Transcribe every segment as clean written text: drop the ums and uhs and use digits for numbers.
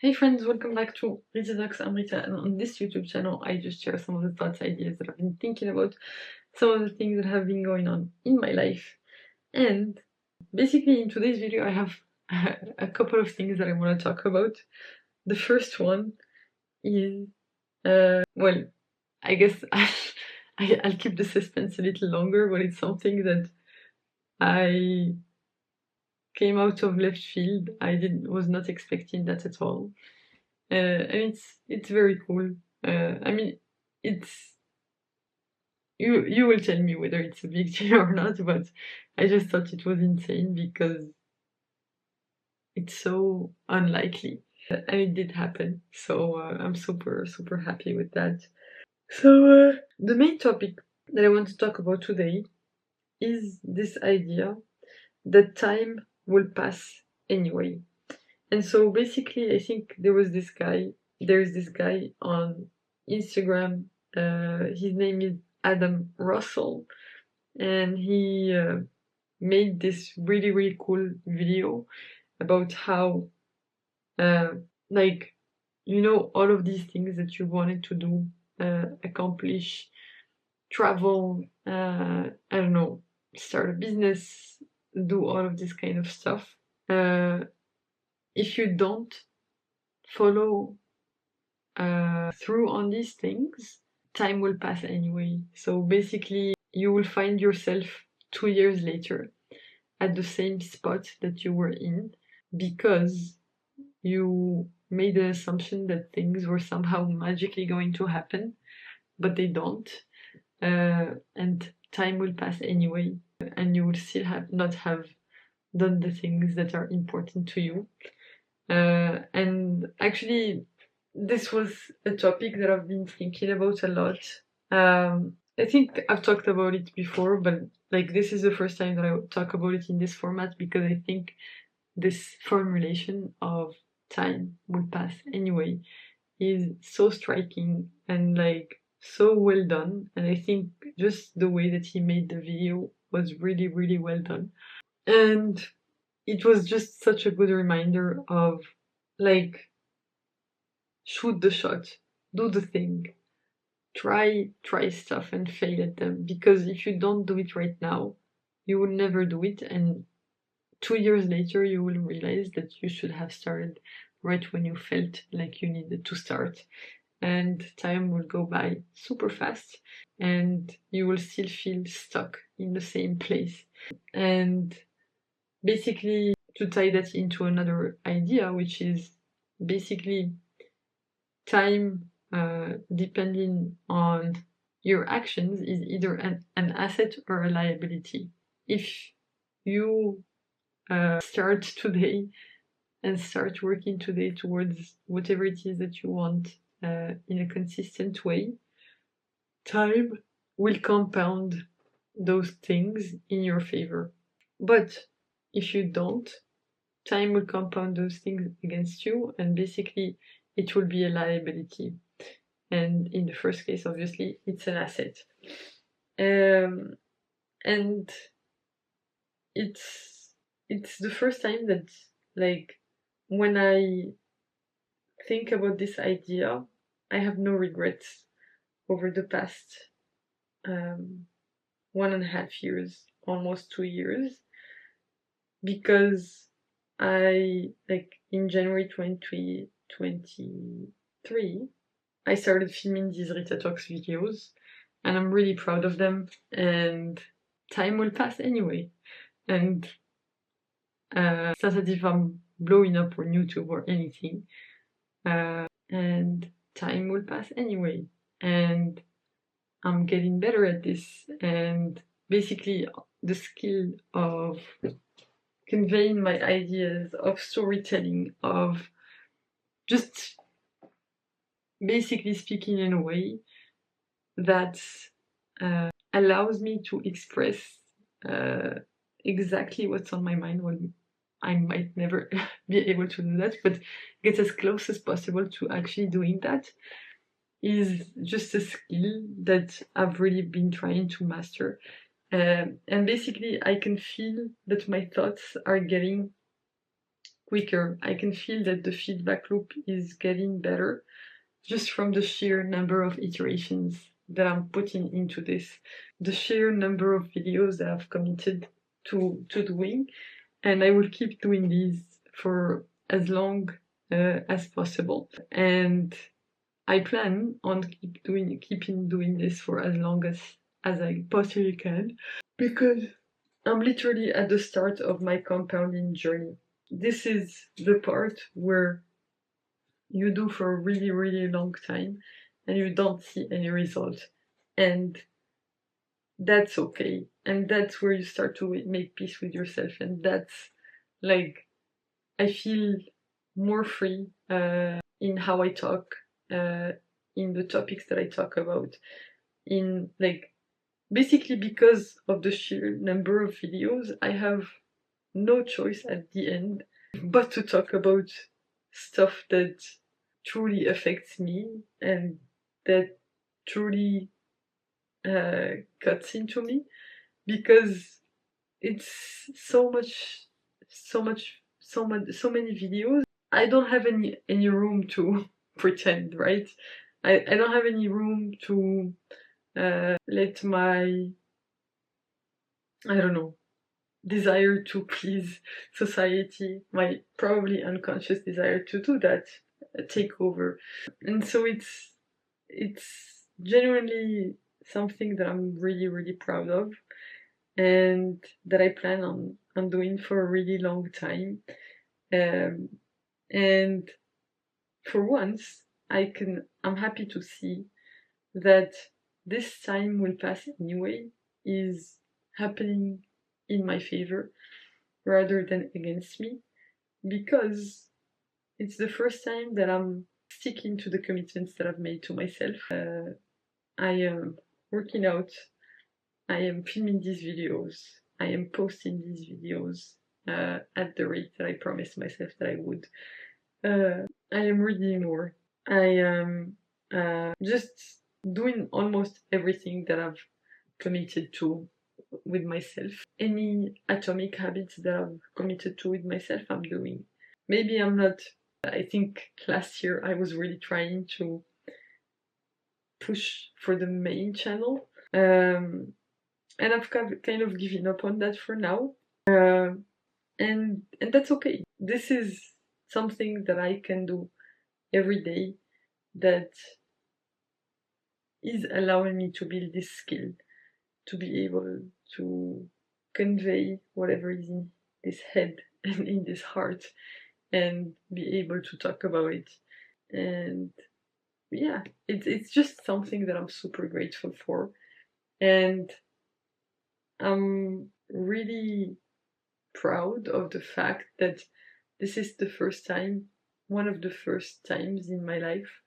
Hey friends, welcome back to Rita Talks. I'm Rita, and on this YouTube channel, I just share some of the thoughts, ideas that I've been thinking about, some of the things that have been going on in my life. And basically, in today's video, I have a couple of things that I want to talk about. The first one is, well, I guess I'll keep the suspense a little longer, but it's something that I came out of left field. Was not expecting that at all. And it's very cool. I mean, it's you will tell me whether it's a big deal or not, but I just thought it was insane because it's so unlikely, and it did happen. So I'm super happy with that. So the main topic that I want to talk about today is this idea that time will pass anyway. And so basically, I think there's this guy on Instagram. His name is Adam Russell, and he made this really cool video about how, uh, like, all of these things that you wanted to do, accomplish, travel, I don't know, start a business, do all of this kind of stuff. If you don't follow through on these things, time will pass anyway. So basically, you will find yourself 2 years later at the same spot that you were in because you made the assumption that things were somehow magically going to happen, but they don't. And time will pass anyway, and you will still not have done the things that are important to you. And actually, this was a topic that I've been thinking about a lot. I think I've talked about it before, but like this is the first time that I talk about it in this format because I think this formulation of time will pass anyway is so striking and like so well done. And I think just the way that he made the video was really well done. And it was just such a good reminder of like shoot the shot, do the thing, try stuff and fail at them, because if you don't do it right now, you will never do it, and 2 years later you will realize that you should have started right when you felt like you needed to start, and time will go by super fast and you will still feel stuck in the same place. And basically, to tie that into another idea, which is basically time, depending on your actions, is either an asset or a liability. If you start today and start working today towards whatever it is that you want in a consistent way, time will compound those things in your favor. But if you don't, time will compound those things against you, and basically it will be a liability. And in the first case, obviously, it's an asset. And it's the first time that, like, when I think about this idea, I have no regrets over the past 1.5 years, almost 2 years, because I, like, in January 2023, I started filming these Rita Talks videos, and I'm really proud of them, and time will pass anyway. And it's not as if I'm blowing up on YouTube or anything, and time will pass anyway. And I'm getting better at this, and basically the skill of conveying my ideas, of storytelling, of just basically speaking in a way that allows me to express exactly what's on my mind, when I might never be able to do that, but get as close as possible to actually doing that, is just a skill that I've really been trying to master. And basically I can feel that my thoughts are getting quicker. I can feel that the feedback loop is getting better just from the sheer number of iterations that I'm putting into this, the sheer number of videos that I've committed to doing, and I will keep doing these for as long as possible. And I plan on keeping doing this for as long as I possibly can, because I'm literally at the start of my compounding journey. This is the part where you do for a really, really long time and you don't see any result. And that's okay. And that's where you start to make peace with yourself. And that's like, I feel more free in how I talk, in the topics that I talk about, in like, basically because of the sheer number of videos, I have no choice at the end but to talk about stuff that truly affects me and that truly cuts into me, because it's so many videos. I don't have any room to pretend, right? I don't have any room to let my, I don't know, desire to please society, my probably unconscious desire to do that, take over. And so it's genuinely something that I'm really, really proud of, and that I plan on doing for a really long time. And for once, I'm happy to see that this time will pass anyway is happening in my favor rather than against me, because it's the first time that I'm sticking to the commitments that I've made to myself. I am working out, I am filming these videos, I am posting these videos at the rate that I promised myself that I would. I am reading more. I am just doing almost everything that I've committed to with myself. Any atomic habits that I've committed to with myself, I'm doing. Maybe I'm not. I think last year I was really trying to push for the main channel, and I've kind of given up on that for now. And that's okay. This is something that I can do every day that is allowing me to build this skill, to be able to convey whatever is in this head and in this heart, and be able to talk about it. And yeah, it's just something that I'm super grateful for. And I'm really proud of the fact that this is the first time, one of the first times in my life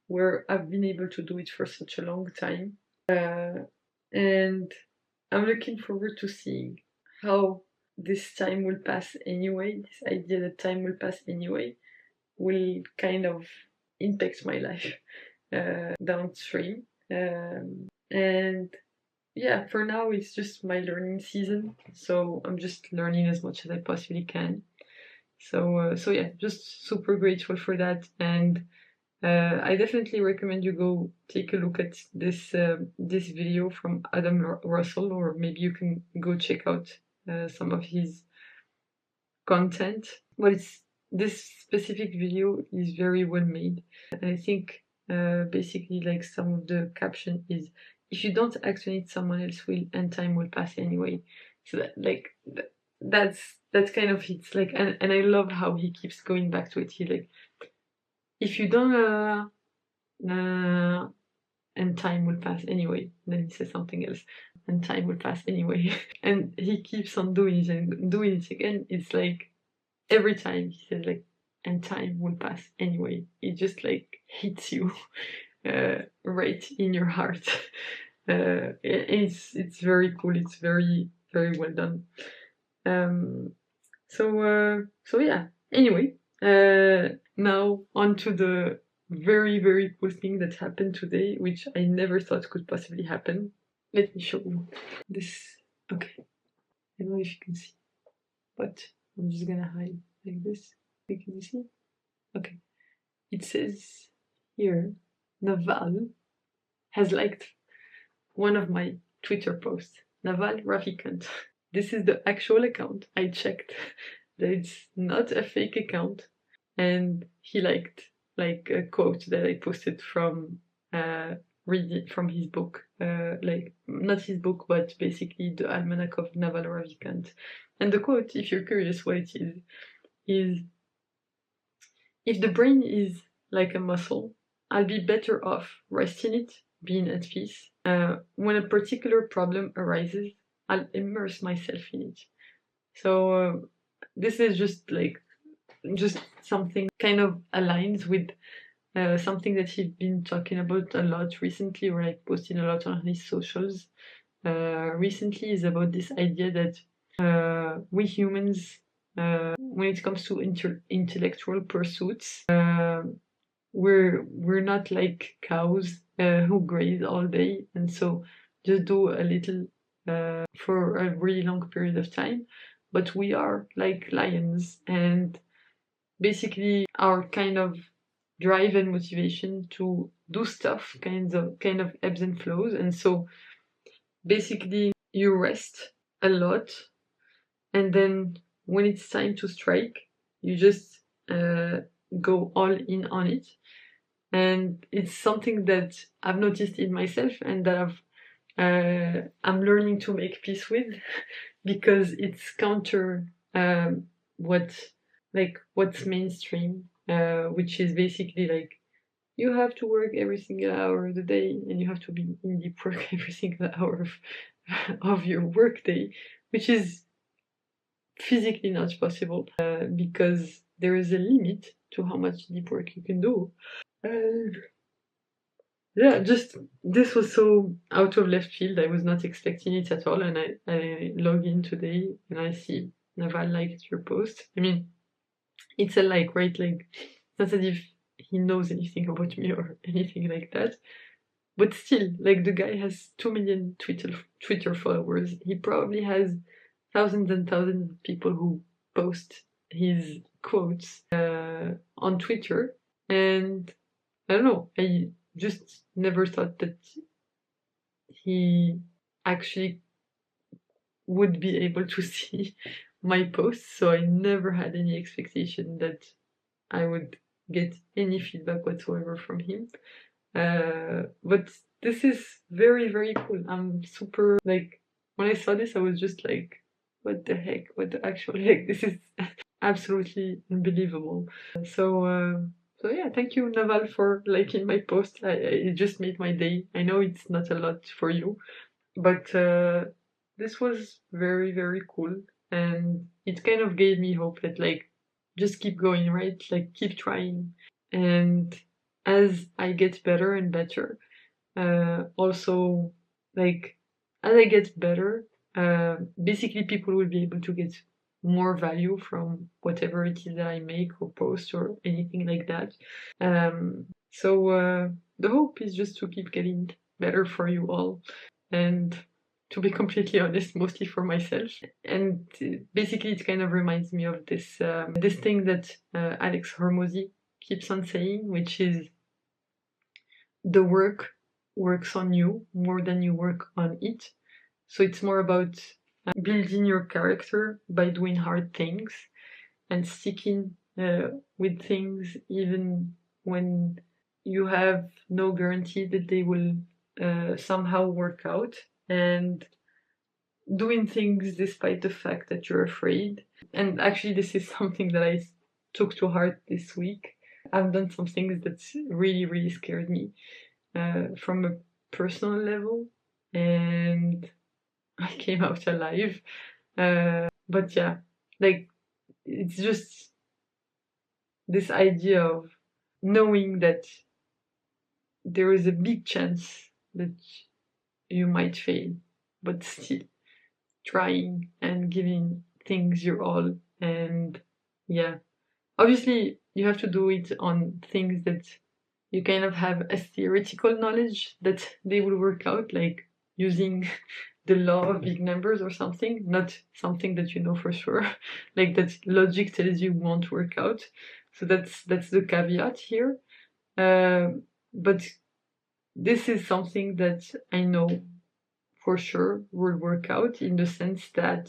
where I've been able to do it for such a long time. And I'm looking forward to seeing how this time will pass anyway, this idea that time will pass anyway, will kind of impact my life downstream. And yeah, for now it's just my learning season, so I'm just learning as much as I possibly can. So yeah, just super grateful for that. And I definitely recommend you go take a look at this video from Adam Russell, or maybe you can go check out some of his content. But this specific video is very well made. I think basically like some of the caption is, if you don't act on it, someone else will, and time will pass anyway. So that's kind of it. Like, and I love how he keeps going back to it. He like, if you don't and time will pass anyway. And then he says something else, and time will pass anyway. And he keeps on doing it and doing it again. It's like every time he says like, and time will pass anyway. It just like hits you right in your heart. It's very cool. It's very, very well done. So yeah. Anyway, now on to the very, very cool thing that happened today, which I never thought could possibly happen. Let me show you this. Okay, I don't know if you can see, but I'm just gonna hide like this. Can you see? Okay. It says here, Naval has liked one of my Twitter posts. Naval Ravikant. This is the actual account. I checked that it's not a fake account, and he liked like a quote that I posted from reading from his book, like not his book, but basically the Almanac of Naval Ravikant. And the quote, if you're curious what it is if the brain is like a muscle, I'll be better off resting it, being at peace. When a particular problem arises, I'll immerse myself in it. So this is just something kind of aligns with something that he's been talking about a lot recently, or like posting a lot on his socials. Recently is about this idea that we humans, when it comes to intellectual pursuits, we're not like cows who graze all day, and so just do a little for a really long period of time. But we are like lions, and basically our kind of drive and motivation to do stuff kind of ebbs and flows. And so basically you rest a lot, and then when it's time to strike, you just go all in on it. And it's something that I've noticed in myself, and that I'm learning to make peace with, because it's counter what's mainstream, which is basically like you have to work every single hour of the day, and you have to be in deep work every single hour of your work day, which is physically not possible, because there is a limit to how much deep work you can do. And yeah, just this was so out of left field. I was not expecting it at all, and I log in today and I see Naval liked your post. I mean, it's a like, right? Like, it's not as if he knows anything about me or anything like that. But still, like, the guy has 2 million Twitter followers. He probably has thousands and thousands of people who post his quotes on Twitter. And I don't know, I just never thought that he actually would be able to see my posts. So I never had any expectation that I would get any feedback whatsoever from him. But this is very, very cool. I'm super, like, when I saw this, I was just like, what the heck? What the actual heck? This is absolutely unbelievable. So yeah, thank you, Naval, for liking my post. It just made my day. I know it's not a lot for you, but this was very, very cool. And it kind of gave me hope that, like, just keep going, right? Like, keep trying. And as I get better and better, also, like, as I get better, basically people will be able to get more value from whatever it is that I make or post or anything like that. So the hope is just to keep getting better for you all, and to be completely honest, mostly for myself. And basically it kind of reminds me of this thing that Alex Hormozy keeps on saying, which is the work works on you more than you work on it. So it's more about building your character by doing hard things and sticking with things even when you have no guarantee that they will somehow work out, and doing things despite the fact that you're afraid. And actually, this is something that I took to heart this week. I've done some things that really, really scared me from a personal level, and I came out alive. But yeah, like, it's just this idea of knowing that there is a big chance that you might fail, but still trying and giving things your all. And yeah, obviously you have to do it on things that you kind of have a theoretical knowledge that they will work out, like using the law of big numbers or something, not something that you know for sure, like that logic tells you won't work out. So that's the caveat here. But this is something that I know for sure will work out, in the sense that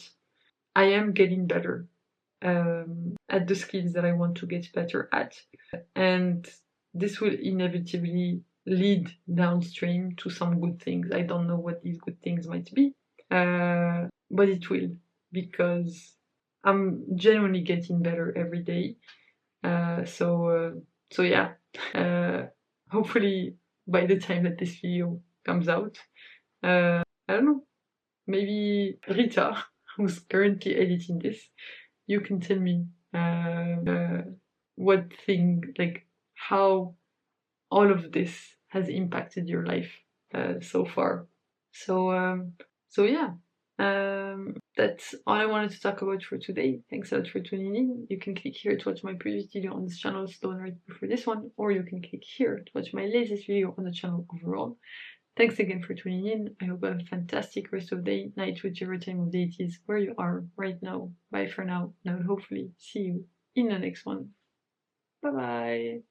I am getting better at the skills that I want to get better at. And this will inevitably lead downstream to some good things. I don't know what these good things might be, but it will, because I'm genuinely getting better every day. So yeah, hopefully by the time that this video comes out, I don't know, maybe Rita, who's currently editing this, you can tell me what thing, like how all of this has impacted your life so far. So yeah, that's all I wanted to talk about for today. Thanks a lot for tuning in. You can click here to watch my previous video on this channel, so right before this one, or you can click here to watch my latest video on the channel overall. Thanks again for tuning in. I hope you have a fantastic rest of the day, night, whichever time of day it is where you are right now. Bye for now, and I will hopefully see you in the next one. Bye bye.